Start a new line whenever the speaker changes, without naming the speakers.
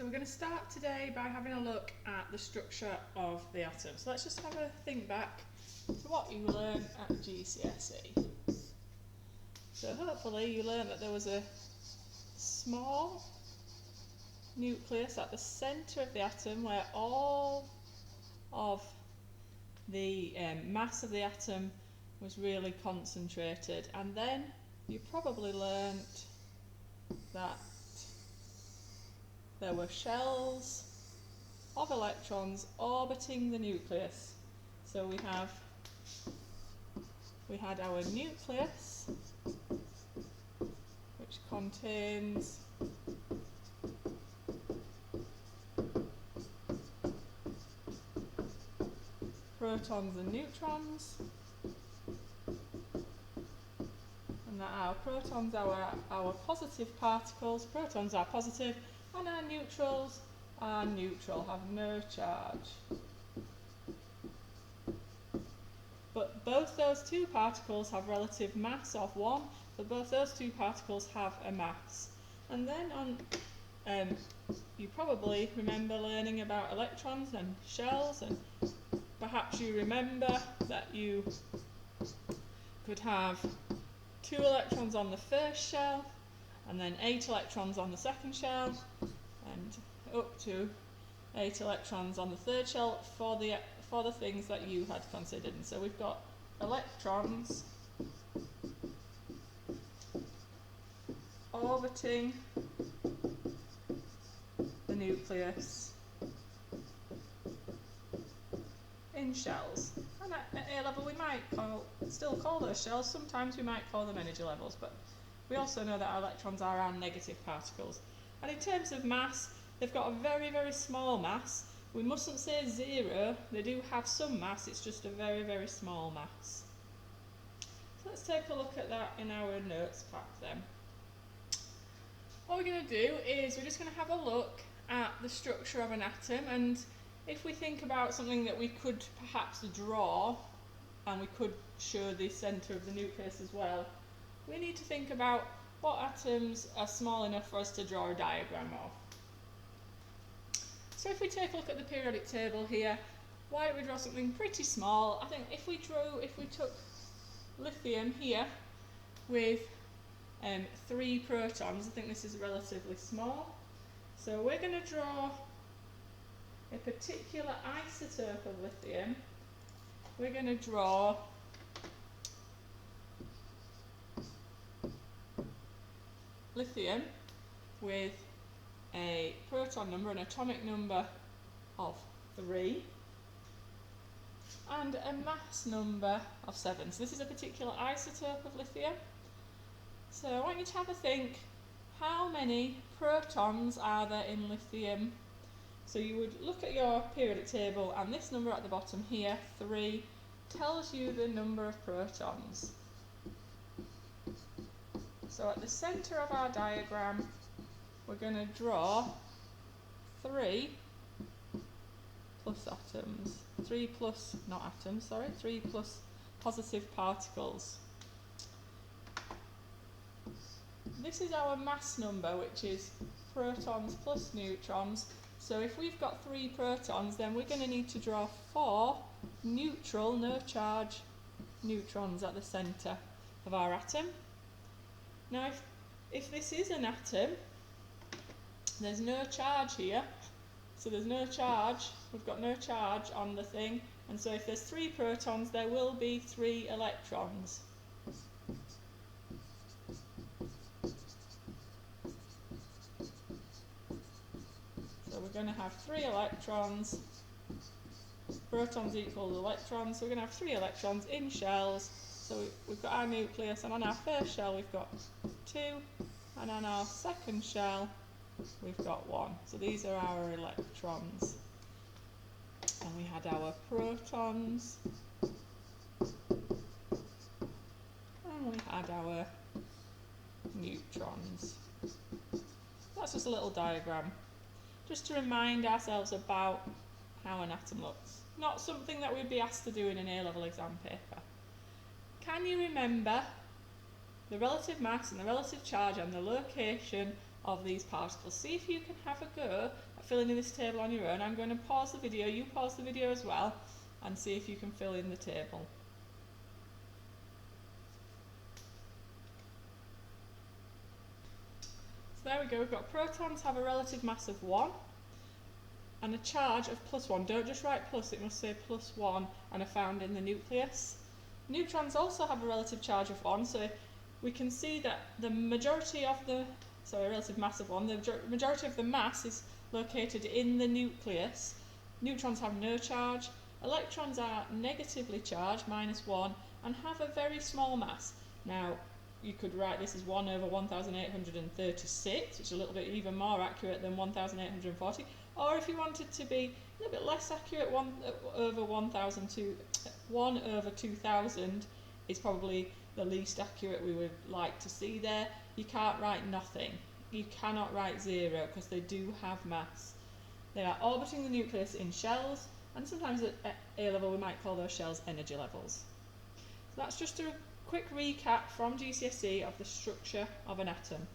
So we're going to start today by having a look at the structure of the atom. So let's just have a think back to what you learned at GCSE. So hopefully you learned that there was a small nucleus at the centre of the atom where all of the mass of the atom was really concentrated, and then you probably learnt that there were shells of electrons orbiting the nucleus. So we had our nucleus, which contains protons and neutrons, and that our protons are our positive particles, protons are positive, and our neutrals are neutral, have no charge. But both those two particles have relative mass of 1, but both those two particles have a mass. And then you probably remember learning about electrons and shells, and perhaps you remember that you could have 2 electrons on the first shell, and then 8 electrons on the second shell, and up to 8 electrons on the third shell for the things that you had considered. And so we've got electrons orbiting the nucleus in shells. And at A level we might still call those shells, sometimes we might call them energy levels, but we also know that our electrons are our negative particles. And in terms of mass, they've got a very, very small mass. We mustn't say 0, they do have some mass, it's just a very, very small mass. So let's take a look at that in our notes pack then. What we're going to do is we're just going to have a look at the structure of an atom, and if we think about something that we could perhaps draw, and we could show the centre of the nucleus as well, we need to think about what atoms are small enough for us to draw a diagram of. So if we take a look at the periodic table here, why don't we draw something pretty small? I think if we took lithium here with 3 protons, I think this is relatively small. So we're going to draw a particular isotope of lithium. We're going to draw lithium with a proton number, an atomic number of 3, and a mass number of 7. So this is a particular isotope of lithium. So I want you to have a think, how many protons are there in lithium? So you would look at your periodic table, and this number at the bottom here, 3, tells you the number of protons. So at the centre of our diagram, we're going to draw 3 plus atoms, 3 plus, not atoms, sorry, 3 plus positive particles. This is our mass number, which is protons plus neutrons. So if we've got 3 protons, then we're going to need to draw 4 neutral, no charge, neutrons at the centre of our atom. Now if this is an atom, there's no charge here, so there's no charge, we've got no charge on the thing, and so if there's 3 protons, there will be 3 electrons. So we're going to have 3 electrons, protons equal electrons, so we're going to have 3 electrons in shells. So we've got our nucleus, and on our first shell we've got 2, and on our second shell we've got 1. So these are our electrons. And we had our protons, and we had our neutrons. That's just a little diagram, just to remind ourselves about how an atom looks. Not something that we'd be asked to do in an A-level exam paper. Can you remember the relative mass and the relative charge and the location of these particles? See if you can have a go filling in this table on your own. I'm going to pause the video, you pause the video as well, and see if you can fill in the table. So there we go, we've got protons have a relative mass of 1 and a charge of +1. Don't just write plus, it must say +1 and are found in the nucleus. Neutrons also have a relative charge of 1, so we can see that the majority of the, sorry, a relative mass of 1, the majority of the mass is located in the nucleus. Neutrons have no charge, electrons are negatively charged, -1, and have a very small mass. Now, you could write this as 1 over 1836, which is a little bit even more accurate than 1840, or if you wanted to be a little bit less accurate, 1 over 2000 is probably the least accurate we would like to see there. You can't write nothing. You cannot write 0 because they do have mass. They are orbiting the nucleus in shells, and sometimes at A level we might call those shells energy levels. So that's just a quick recap from GCSE of the structure of an atom.